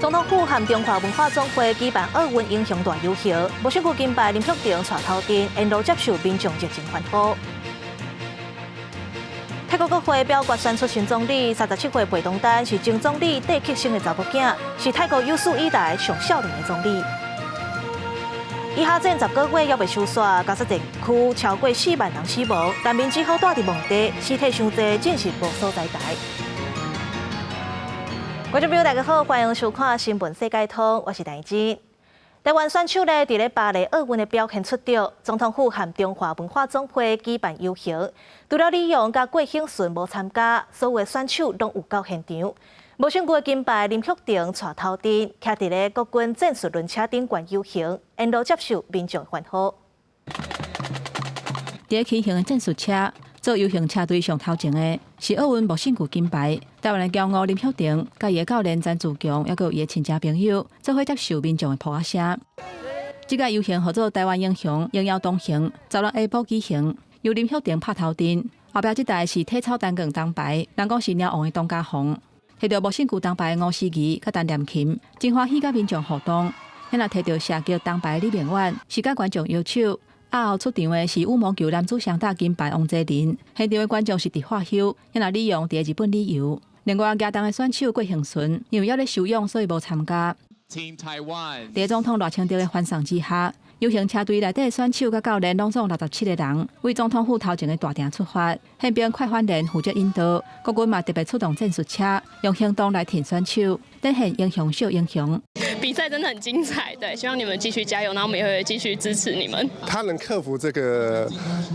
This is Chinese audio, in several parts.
总统府和中华文化总会举办奥运英雄大游行，无胜区金牌林旭廷带头阵，沿路接受民众热情欢呼。泰国国会表决选出新总理，37岁裴东丹是前总理戴克星的查某囝，是泰国有史以来上少年的总理。以下前10个月还未收煞，加沙地区超过4万人死亡，人民只好住伫墓地，尸体伤济，真是无所在台。观众朋友大家好，欢迎收看《新闻世界通》，我是戴金。台湾选手呢，伫咧巴黎奥运的表现出色，总统府和中华文化总会举办游行，除了李勇甲郭兴顺无参加，所有的选手拢有到现场。无胜区的金牌林旭廷带头阵，徛伫咧国军战术轮车顶悬游行，沿路接受民众欢呼。伫起行的战术车，做游行车队上头前的是奥运无胜区金牌台湾的骄傲林旭廷，甲伊的教练詹志强，还有伊的亲戚朋友，做伙接受民众的呼声。这个游行号做台湾英雄荣耀东行，16下晡举行，由林旭廷拍头阵，后壁这台是体操单杠铜牌，人讲是鸟王的董家宏。摕到无胜区铜牌的吴思怡、甲陈念琴，真欢喜甲民众互动。迄若摕到射击铜牌的李明远，是甲观众摇手。后出场的是羽毛球男子双打金牌王泽林，现场的观众是伫喝休。迄若利用伫日本旅游。另外，亚东的选手郭幸顺因为要咧休养，所以无参加。伫总统热情着的欢送之下，游行车队内底的选手甲教练拢总67个人，为总统府头前的大厅出发。现场快反连负责引导，国军嘛特别出动战术车，用行动来挺选手，展现英雄秀英雄。比赛真的很精彩，对，希望你们继续加油，然后我们也会继续支持你们。他能克服这个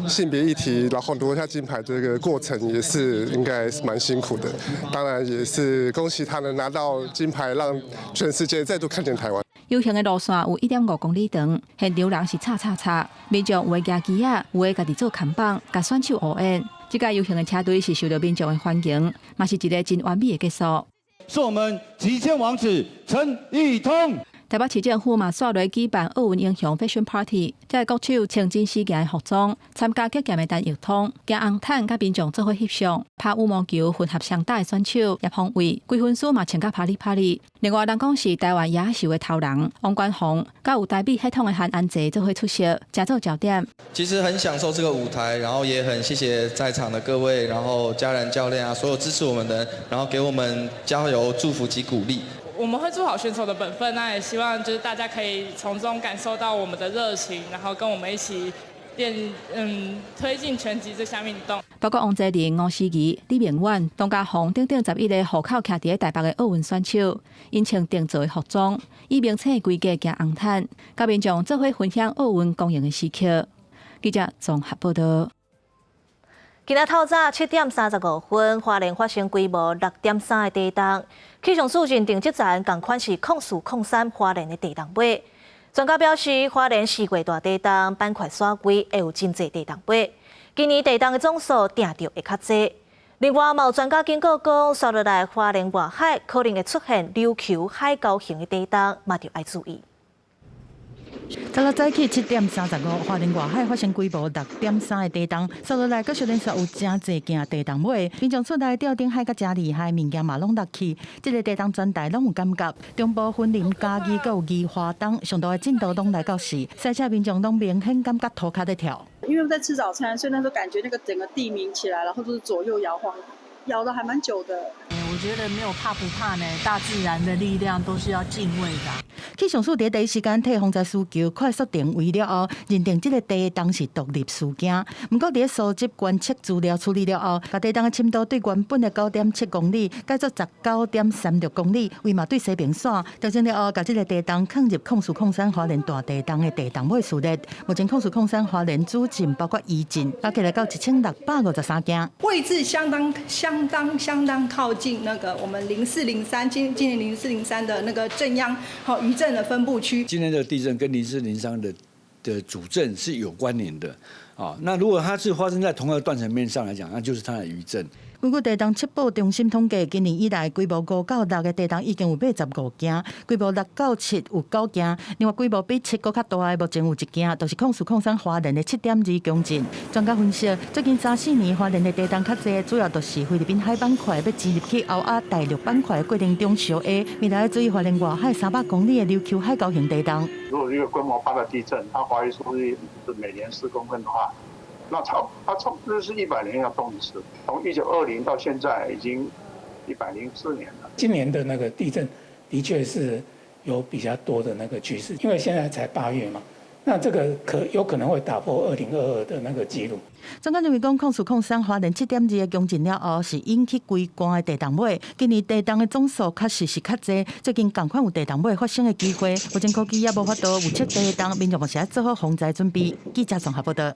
性别议题，然后夺下金牌这个过程，也是应该是蛮辛苦的。当然也是恭喜他能拿到金牌，让全世界再度看见台湾。游行的路线有1.5公里长，现场人是叉，民众有的举旗啊，有的家己做看板，甲选手応援。这届游行的车队是受到民众的欢迎，嘛是一个真完美的结束。是我们极限王子陈义通。台北市政府嘛刷落举办奥运英雄 Fashion Party， 这国手穿真丝件的服装，参加极限的单翼通，行红毯，甲民众做伙翕相。拍羽毛球混合双打的选手叶宏伟，规分数嘛穿甲啪里啪里。另外，人讲是台湾野秀的头人王冠宏，甲有台币系统的韩安哲做伙出席，加做焦点。其实很享受这个舞台，然后也很谢谢在场的各位，然后家人、教练啊，所有支持我们的人，然后给我们加油、祝福及鼓励。我们会做好选手的本分，那也希望就是大家可以从中感受到我们的热情，然后跟我们一起推进拳击这项运动。包括王泽林、吴思怡、李明远、董家宏等11个户口徛伫台北的奥运选手，因穿定做的服装，以名称的规格行红毯，甲民众做伙分享奥运公益的时刻。记者综合报道。今日透早7点35分，花莲发生规模6.3的地震。气象署认定这站同款是0403花莲的地震尾。专家表示，花莲4月大地震，板块쌓规，会有真侪地震尾。今年地震的总数定着会较侪。另外，有专家警告讲，接落来花莲外海可能会出现琉球海溝型的地震，嘛着要注意。昨日早起7点35，花莲外海发生规模6.3的地震，接落来阁连续有真侪件地震尾，民众出来吊顶海甲真厉害，物件嘛拢落去。这个地震全台拢有感觉，中部分林嘉义阁有宜花东，上大的震度拢来到4，赛车民众拢明显感觉头壳在跳。因为在吃早餐，所以那时候感觉那个整个地鸣起来，然后都是左右摇晃，摇的还蛮久的。我觉得没有怕不怕呢，大自然的力量都是要敬畏的。气象署在第一时间替防灾需求快速定位了后，认定这个地震是独立事件。不过，在收集观测资料处理了后，把地震的深度对原本的9.7公里改作19.36公里，为嘛对西平线调整了后，把这个地震放入0403花莲大地震的地震尾数列。目前0403花莲主震包括余震，加起来到1653件，位置相当靠近那个我们0403今年0403的那个震央余震的分布区。今天的地震跟0403的主震是有关联的啊。那如果它是发生在同一个断层面上来讲，那就是它的余震。根据地动七报中心统计，今年以来规模5到6个地动已经有85件，规模6到7有9件，另外规模比7搁较大的目前有1件，就是控诉控山花莲的7.2公斤。专家分析，最近3-4年花莲的地动较济，主要就是菲律宾海板块要进入去欧亚大陆板块的过程中小 A， 未来要注意花莲外海300公里的琉球海沟型地动。如果一个规模8的地震，它华裔数是每年4公分的话，那它差不多是100年要动一次。从1920到现在已经104年了。今年的那个地震的确是有比较多的那个趋势，因为现在才8月嘛，那这个有可能会打破2022的那个记录。专家认为讲，控诉控山花莲7.2个公斤了后，是引起规关的地动尾。今年地动的总数确实是较济，最近同款有地动尾发生的机会，目前科技也无法度预测地动，民众目前做好防灾准备。记者综合报道。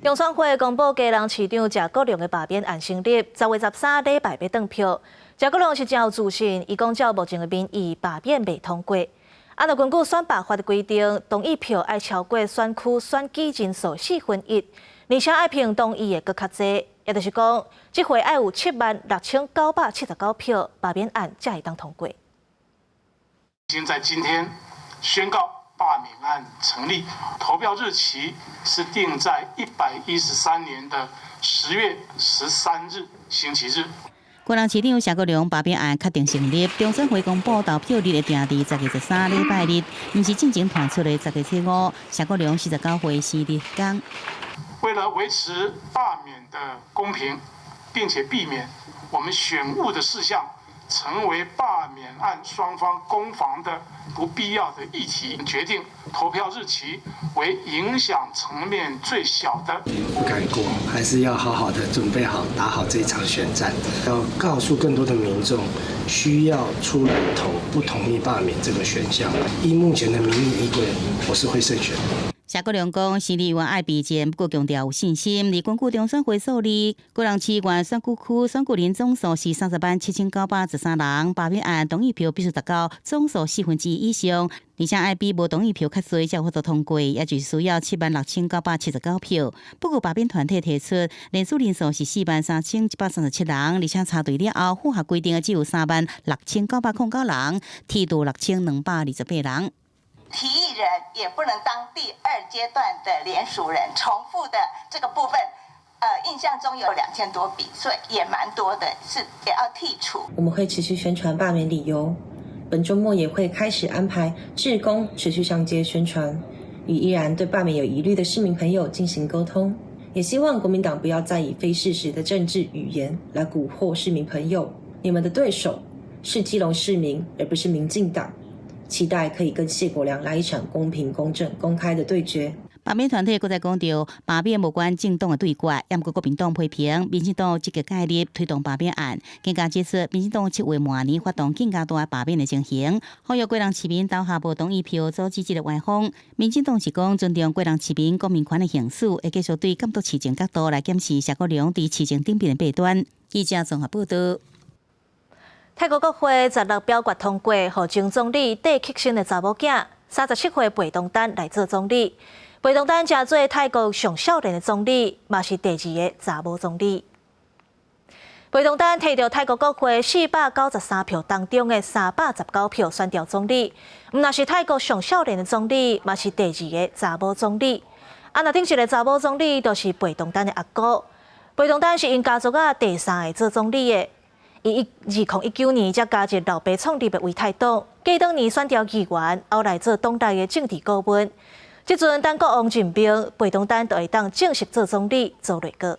中选会公布基隆市长谢国良的罢免案成立，10月13礼拜要登票。谢国良是真有自信，伊讲照目前的民意，罢免未通过。按照根据选罢法的规定，同意票要超过选区选举人数1/4，而且爱凭同意的搁较济，也就是讲，这回要有76979票，罢免案才会当通过。现在今天宣告罢免案成立，投票日期是定在113年的10月13日星期日。基隆市长谢国良罢免案确定成立，中选会公布投票日的定伫10月13礼拜日，毋是进前传出的10月15。谢国良49岁生日天。为了维持罢免的公平，并且避免我们选务的事项成为罢免案双方攻防的不必要的议题，决定投票日期为影响层面最小的。不敢过，还是要好好的准备好，打好这一场选战。要告诉更多的民众，需要出来投不同意罢免这个选项。依目前的民意依归，我是会胜选。谢国良讲，市议员爱避战，不过强调有信心。而根据中选会数字，基隆市原选举区选举人总数是307913人，罢免案同意票必须达到总数1/4以上，而且爱比无同意票较侪才有法度通过，也就是需要76979票。不过罢免团体提出，连署人数是43137人，而且查对了后，符合规定的只有36909人，剃度6228人。提议人也不能当第2阶段的联署人，重复的这个部分，印象中有2000多笔，所以也蛮多的，是也要剔除。我们会持续宣传罢免理由，本周末也会开始安排志工持续上街宣传，与依然对罢免有疑虑的市民朋友进行沟通，也希望国民党不要再以非事实的政治语言来蛊惑市民朋友。你们的对手是基隆市民，而不是民进党。期待可以跟谢国良来一场公平、公正、公开的对决。罢免团体搁再讲到罢免无关政党的对决，也毋过国民党批评民进党积极介入推动罢免案，更加指出民进党7月末年发动更加大罢免的情形，呼吁基隆市民投下无同意票阻止这个歪风。民进党是讲尊重基隆市民公民权的行使，会继续对监督市政角度来检视谢国良伫市政顶边的弊端。记者综合报道。泰国国会16表决通过，予前总理戴克森的查某囝37岁贝东丹来做总理。贝东丹成做泰国上少年的总理，嘛是第2个查某总理。贝东丹摕到泰国国会493票当中的319票选调总理，毋但是泰国上少年的总理，嘛是第2个查某总理。那顶一个查某总理就是贝东丹的阿姑。贝东丹是因家族第3个做总理的。伊2019年才加入老爸创立的维泰党，继当年选调议员，后来做党内的政治顾问。即阵等国王进兵，贝东丹就会当正式做总理做内阁。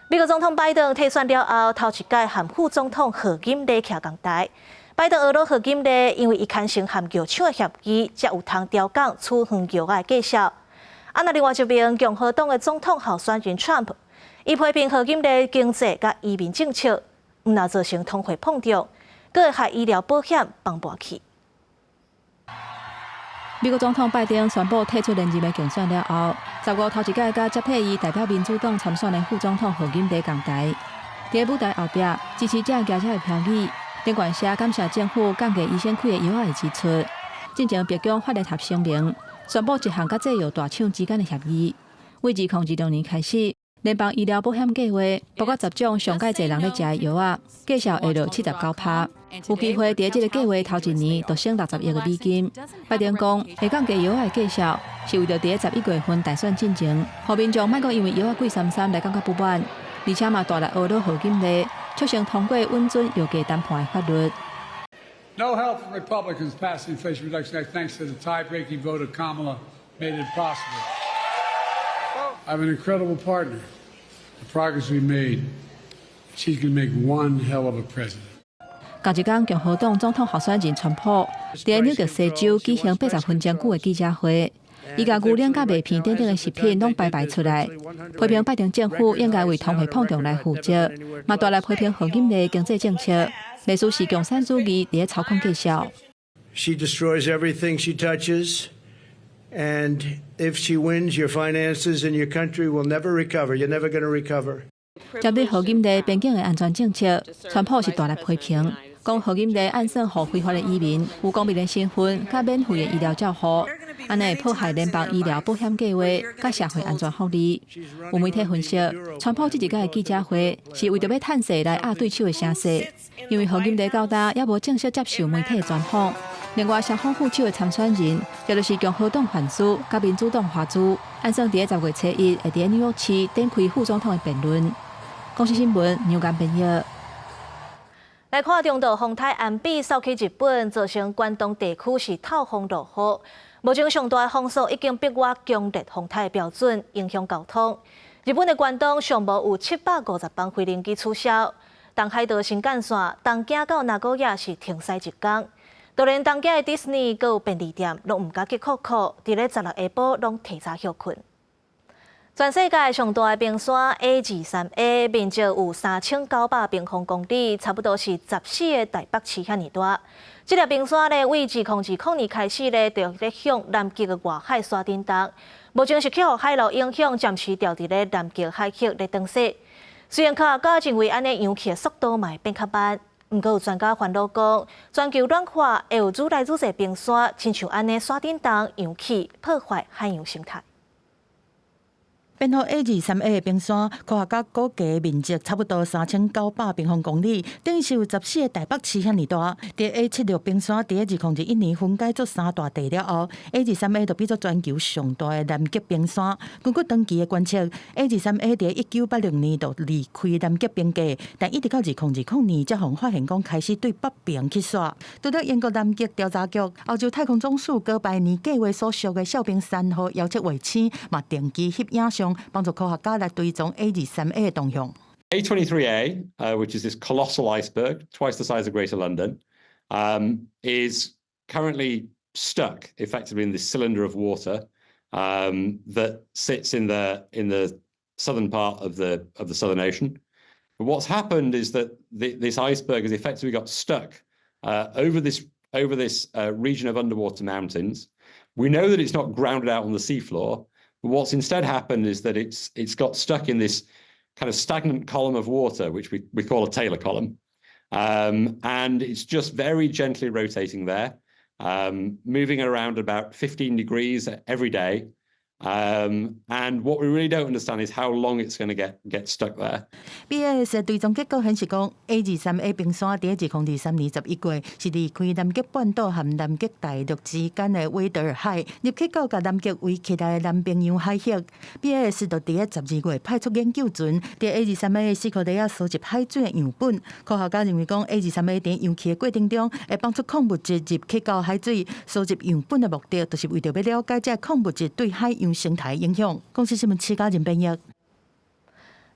美国总统拜登退选了后，头一届和副总统贺锦丽徛同台。拜登俄贺锦丽，因为伊牵成和药厂的协议，才有通调降处方药的介绍。那另外一边，共和党的总统候选人 Trump。伊批评贺锦丽经济甲移民政策，毋但造成通货膨胀，阁会害医疗保险崩盘去。美国总统拜登宣布退出连任的竞选了后，15头一届甲接替伊代表民主党参选的副总统贺锦丽同台。伫舞台后壁，支持者举起的标语，顶悬写感谢政府降低医生开的药的支出。进前白宫发联合声明，宣布一项甲制药大厂之间的协议，为2016年开始。联邦医疗保险计划包括接种上介侪人咧食的药啊，计效会落79%，有机会伫这个计划头一年就省60亿美金。拜登讲，下降价药的计效是为着伫11月份大选进前，互民众莫讲因为药贵33来感觉不满，而且嘛大力学到贺金利，促成通过稳准药价谈判的法律。No help from Republicans passing the Inflation Reduction Act thanks to the tie-breaking vote of Kamala made it impossible. I have an incredible partner. The progress we made, she's going to make one hell of a president. 同一天，共和党总统候选人川普伫纽约西州举行80分钟久的记者会，伊甲牛奶甲麦片等等的食品拢摆出来，批评拜登政府应该为通货膨胀来负责，嘛大力批评贺锦丽经济政策。类似是共产主义伫操控计效。She destroys everything she touches, and if she wins, your finances and your country will never recover. You're never going to recover. 针对贺锦丽边境的安全政策，川普是大力批评，讲贺锦丽暗算互非法的移民有公民的身份，甲免费的医疗照护，安尼会破坏联邦医疗保险计划甲社会安全福利。有媒体分析，川普这一届的记者会是为着要趁势来压对手的声势。因为贺锦丽到今也无正式接受媒体的专访。另外，双方副手的参选人，也就是共和党范斯甲民主党华祖，按算伫10月7日会伫纽约市展开副总统的辩论。公司新闻牛眼编译。来看中度风台安比扫去日本，造成关东地区是透风落雨。目前上大的风速已经逼我强烈风台的标准，影响交通。日本的关东尚无有750班飞轮机取消。东海道新干线东京到名古屋是停驶1天，就连东京的迪士尼佮有便利店拢唔敢去酷酷，伫咧16下晡拢提早休困。全世界上大的冰山 A23A 面积有3900平方公里，差不多是14个台北市遐尼大。这粒冰山咧，为2020年开始咧，就咧向南极的外海刷震动，目前是气候海流影响，暂时调伫咧南极海域咧东西。虽然科学家认为安尼扬起的速度嘛会变较慢，不过有专家烦恼讲，全球暖化会有愈来愈侪冰山，亲像安尼刷震动扬起，破坏海洋生态。编号 A23A 的冰山，科学家估计面积差不多3900平方公里，等于是有14个台北市遐尼大。伫 A76 冰山伫2001年分解做3大地了后 ，A23A 就变作全球上大的南极冰山。根据长期的观测 ，A23A 伫1980年就离开南极边界，但一直到2020年才互发现讲开始对北边去刷。除了英国南极调查局、欧洲太空总署哥拜年计划所属的小冰3号遥测卫星，嘛定期翕影上。帮助科学家来追踪 A23A 的动向。A23A, which is this colossal iceberg, twice the size of Greater London, is currently stuck effectively in this cylinder of water that sits in the southern part of the Southern Ocean. But what's happened is that this iceberg has effectively got stuck over this region of underwater mountains. We know that it's not grounded out on the seafloor. But what's instead happened is that it's got stuck in this kind of stagnant column of water, which we call a Taylor column. And it's just very gently rotating there, moving around about 15 degrees every day. And what we really don't understand is how long it's going to get stuck there. BAS 的追踪结果显示，讲 A23A 冰山伫2023年11月是离开南极半岛和南极大陆之间的韦德尔海，入去到甲南极围起来的南冰洋海域。BAS 就伫12月派出研究船，伫 A23A 的四颗地收集海水的样本。科学家认为，讲 A23A 伫扬起的过程中，会帮助矿物质入去到海水。收集样本的目的，就是为着要了解这矿物质对海洋生态影响。公司新闻徐家人编译。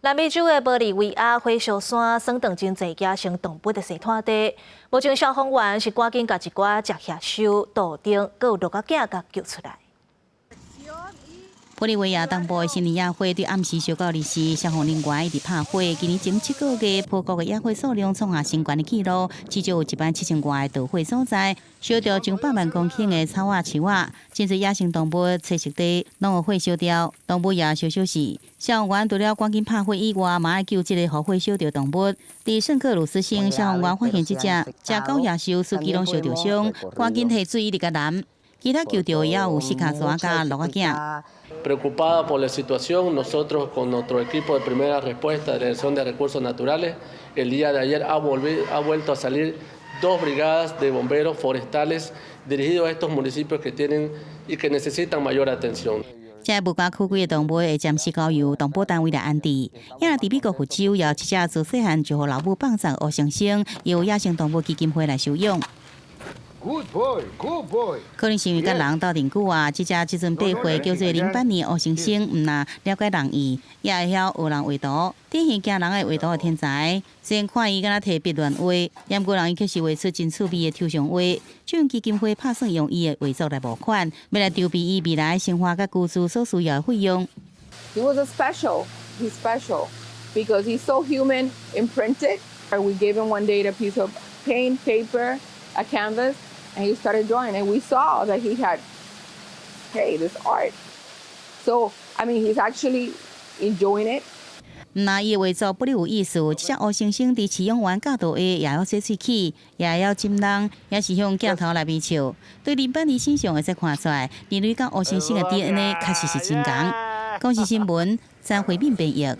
南美洲的玻利维亚火烧山，酸长真侪野生动物的生态地。目前消防员是赶紧甲一寡食野兽、杜丁，佮有鹿仔囝甲救出来。玻利维亚东部的新年野火对暗时烧到日时，消防人员一直拍火。今年前7个月，葡国的野火数量创下新高的纪录，至少有17000外的导火所在，烧掉上100万公顷的草啊树啊，真侪野生动物栖息地拢有火烧掉，动物也烧死。消防员除了赶紧拍火以外，嘛要救这个互火烧掉动物。伫圣克鲁斯省，消防员发现这只狗野兽司机拢烧着伤，赶紧提水入甲淋。其他球队也有斯卡索加罗亚健。 Preocupada por la situación, nosotros con nuestro equipo de primera respuesta de Dirección de Recursos Naturales, el día de ayer ha vuelto a salir 2 brigadas de bomberos forestales dirigidos a estos municipios que tienen y que necesitan mayor atención. 这木瓜区区的动物会暂时交由动保单位来安置。也伫美国佛州有一只自细汉就互老母放送黑猩猩，由野生动物基金会来收养。 Good boy, good boy。可能是因为甲人斗阵久啊，即阵白花叫做08年黑猩猩，毋若了解人意，也会晓学人画图，典型惊人的画图的天才。虽然看伊敢若摕笔乱画，毋过人伊却是画出真趣味的抽象画。就用基金会打算用伊的画作来募款，要来筹备伊未来生活甲居住所需要的费用。He was He's special because he's so human, imprinted. We gave him one day a piece of paint, paper, a canvas. And he started drawing, and we saw that he had, hey, this art. So, I mean, he's actually enjoying it. 那伊画作不哩有意思，即只黑猩猩伫饲养员教导下，也要洗喙齿，也要浸人，也是向镜头来微笑。对08年身上会使看出来，人类甲黑猩猩的 DNA 确实是真共。公视新闻张惠敏编译。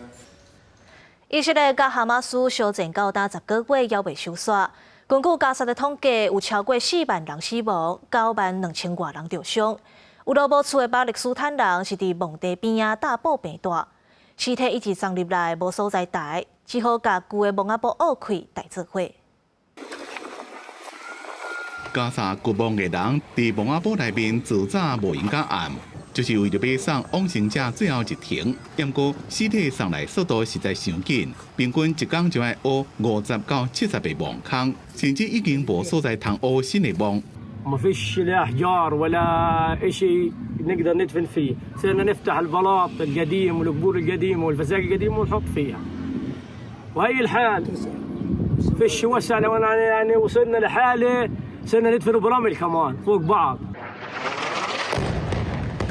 以色列甲哈马斯相战到达10个月，还未收煞。 根据加沙的统计，有超过4万人死亡，92000多人受伤。有落无厝的巴勒斯坦人是伫墓地边仔大埔病大，尸体一直藏入来无所在台，只好甲旧的墓仔埔挖开大做伙。加沙国亡的人伫墓仔埔内面自早无应甲暗，就是为着要送往生者最后一程。不过尸体送来速度实在伤紧，平均一天就要挖50到70个墓坑。 甚至已经无所在通挖新的墓。ما فيش لا احجار ولا شيء نقدر ندفن فيه، صرنا نفتح البلاط القديم والقبور القديمه والفساق القديمه ونحط فيها. وهي الحال فيش وسع لو يعني وصلنا لحاله صرنا ندفن برمل كمان فوق بعض.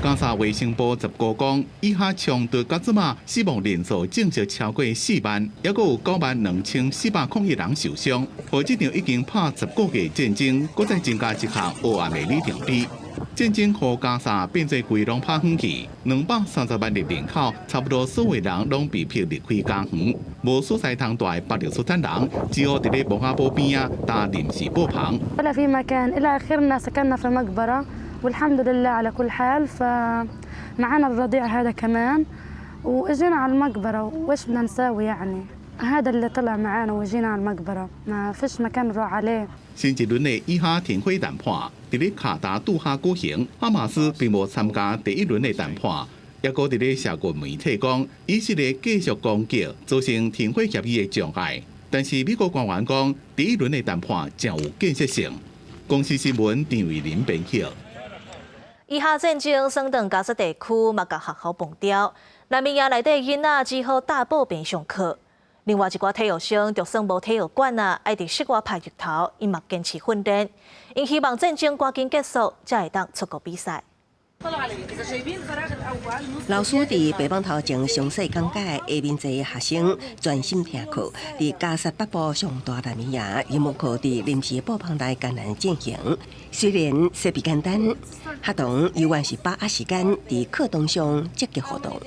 加沙卫生部19讲，以下冲突到即马死亡人数正式超过4万，还佫有92401人受伤。和这场已经拍10个月战争，佫再增加一项黑暗的里程碑。战争和加沙变做规拢拍远去，230万的人口，差不多所有人拢被迫离开家园，无所在通住的巴勒斯坦人，只好伫咧墓仔埔边仔搭临时布棚。 والحمد لله على كل حال فمعنا الرضيع هذا كمان واجينا على المقبرة وايش بدنا نساوي يعني هذا اللي طلع معنا واجينا على المقبرة ما فيش مكان نروح عليه 新一轮的以哈停火谈判伫咧卡达杜哈举行，哈马斯并无参加第一轮的谈判，也搁伫咧社群媒体讲以色列继续攻击，造成停火协议的障碍。但是美国官员讲，第一轮的谈判真有建设性。公视新闻张伟林编辑。 以哈战争升等加沙地区，嘛甲学校崩掉，难民营内底囡仔只好大埔边上课。另外一寡体育生就算无体育馆啊，爱伫室外晒日头，因嘛坚持训练。因希望战争赶紧结束，才会当出国比赛。 老师伫白板头前详细讲解，下面一个学生专心听课。伫加沙北部上大难民营，游牧课伫临时布棚内艰难进行。虽然设备简单，学童依然是把握时间伫课堂上积极活动。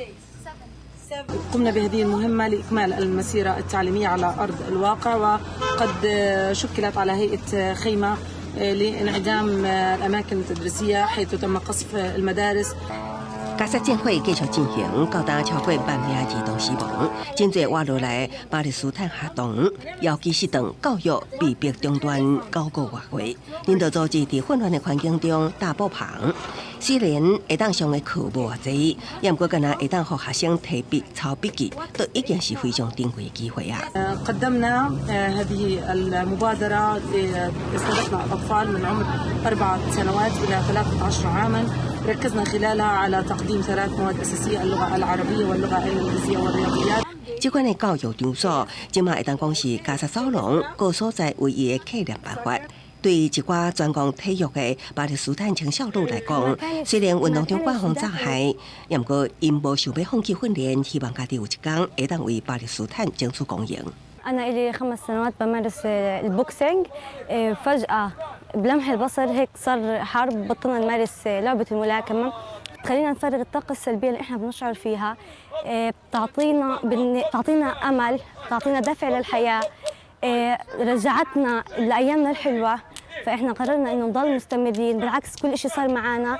قمنا بهذه المهمة لإكمال المسيرة التعليمية على أرض الواقع وقد شكلت على هيئة خيمة لانعدام الأماكن التدريسية حيث تم قصف المدارس. 加沙战火继续进行，高达超过1万名儿童死亡，真侪活落来巴勒斯坦学童，尤其是当教育被迫中断9个月，领导组织伫混乱的环境中大布棚。虽然会当上的课无偌济，也毋过敢若会当互学生提笔抄笔记，都已经是非常珍贵的机会啊。قدمنا هذه المبادرة لاستهدفنا الأطفال من عمر 4 سنوات إلى 13 عاما. ركزنا خلالها على تقديم 3 مواد أساسية اللغة العربية واللغة الإنجليزية والرياضيات. 这款的教育场所，即马会当讲是加沙走廊各所在唯一的客练办法。对一寡专攻体育的巴勒斯坦青少女来讲，虽然运动场刮风炸害，也毋过因无想要放弃训练，希望家己有一天会当为巴勒斯坦争取公赢。 أنا إلي 5 سنوات بمارس البوكسينج فجأة بلمح البصر هيك صار حرب، بطلنا نمارس لعبة الملاكمة، خلينا نفرغ الطاقة السلبية اللي احنا بنشعر فيها، بتعطينا أمل، بتعطينا دافع للحياة، رجعتنا لأيامنا الحلوة، فإحنا قررنا إنه نضل مستمرين، بالعكس كل إشي صار معنا。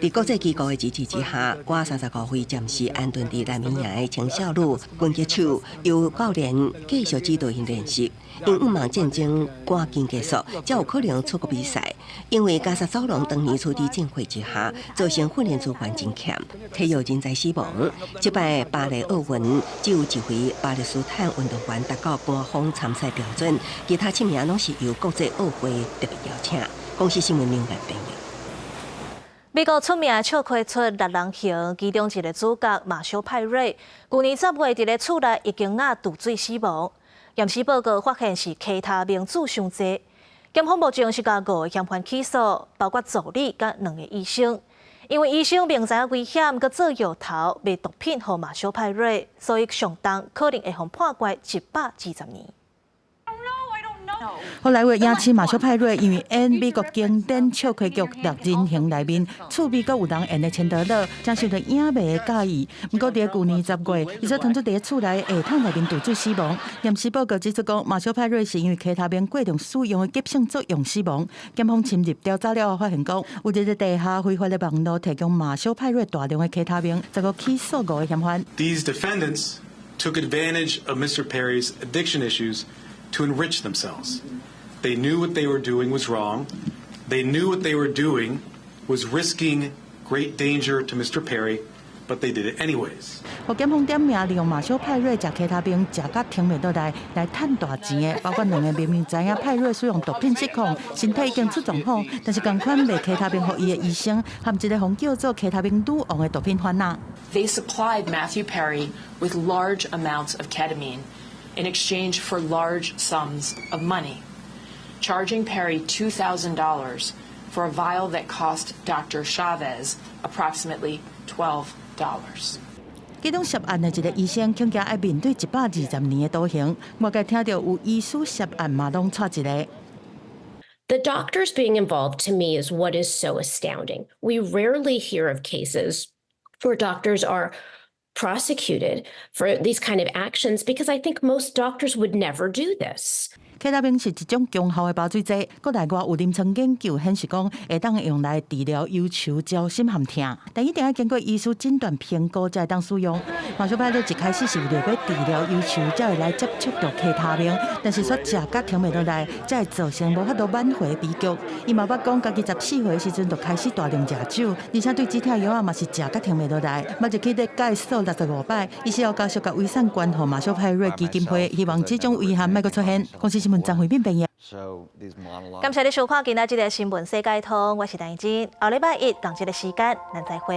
在国际机构的支持之下，我35岁暂时安顿伫南闽营的青少女关节手，由教练继续指导因练习。因毋望战争赶紧结束，才有可能出国比赛。因为加沙走廊当年处伫战火之下，造成训练资源真欠，体育人才死亡。这摆巴黎奥运只有一位巴勒斯坦运动员达到官方参赛标准，其他7名拢是由国际奥会特别邀请。公司新闻明白朋友。美国出名的笑亏出6人行，其中一个主角马修派瑞，去年10月伫咧厝内已经毒醉死亡。验尸报告发现是其他名字伤济。检方目前是甲5个嫌犯起诉，包括助理甲2个医生。因为医生明知影危险，佮做摇头卖毒品予马修派瑞，所以上当可能会互判关120年。后来，为邀请马修派瑞，因为演美国经典笑亏剧《6人行》内面，厝边阁有人演的钱德勒，真受到影迷的介意。不过，伫去年10月，伊则传出伫厝内下桶内面毒醉死亡。验尸报告指出讲，马修派瑞是因为其他面过量使用的急性作用死亡。检方深入调查了后，发现讲有一个地下非法的网络提供马修派瑞大量的其他面，才个起诉5个嫌犯。These defendants took advantage of Mr. Perry's addiction issues to enrich themselves. They knew what they were doing was wrong. They knew what they were doing was risking great danger to Mr. Perry, but they did it anyways. 互检方点名利用马修派瑞食其他兵食甲停袂落来趁大钱的，包括2个明明知影派瑞使用毒品失控，身体已经出状况，但是同款卖其他兵予伊的医生，含一个互叫做其他兵女王的毒品贩仔。They supplied Matthew Perry with large amounts of ketamine in exchange for large sums of money, charging Perry $2,000 for a vial that cost Dr. Chavez approximately $12. 其中涉案的一个医生，恐惊要面对120年的徒刑。我该听到有医师涉案嘛，拢错一个。The doctors being involved to me is what is so astounding. We rarely hear of cases where doctors are prosecuted for these kind of actions because I think most doctors would never do this. 其他兵是一种强效的麻醉剂，国内外有临床研究显示讲，会当用来治疗忧愁、焦心和痛，但一定要经过医师诊断评估才会当使用。马修派瑞一开始是为了要治疗忧愁，才会来接触到其他兵，但是说食甲停袂落来，才会造成无法度挽回悲剧。伊嘛捌讲，家己14岁的时阵就开始大量食酒，而且对止痛药嘛是食甲停袂落来，嘛就去咧介绍65摆，伊是要加速甲遗产捐予马修派瑞基金会，希望这种遗憾莫阁出现。公司新闻张惠敏编译。感谢你收看今仔日的新闻世界通，我是陈怡真，下礼拜1同一个时间咱再会。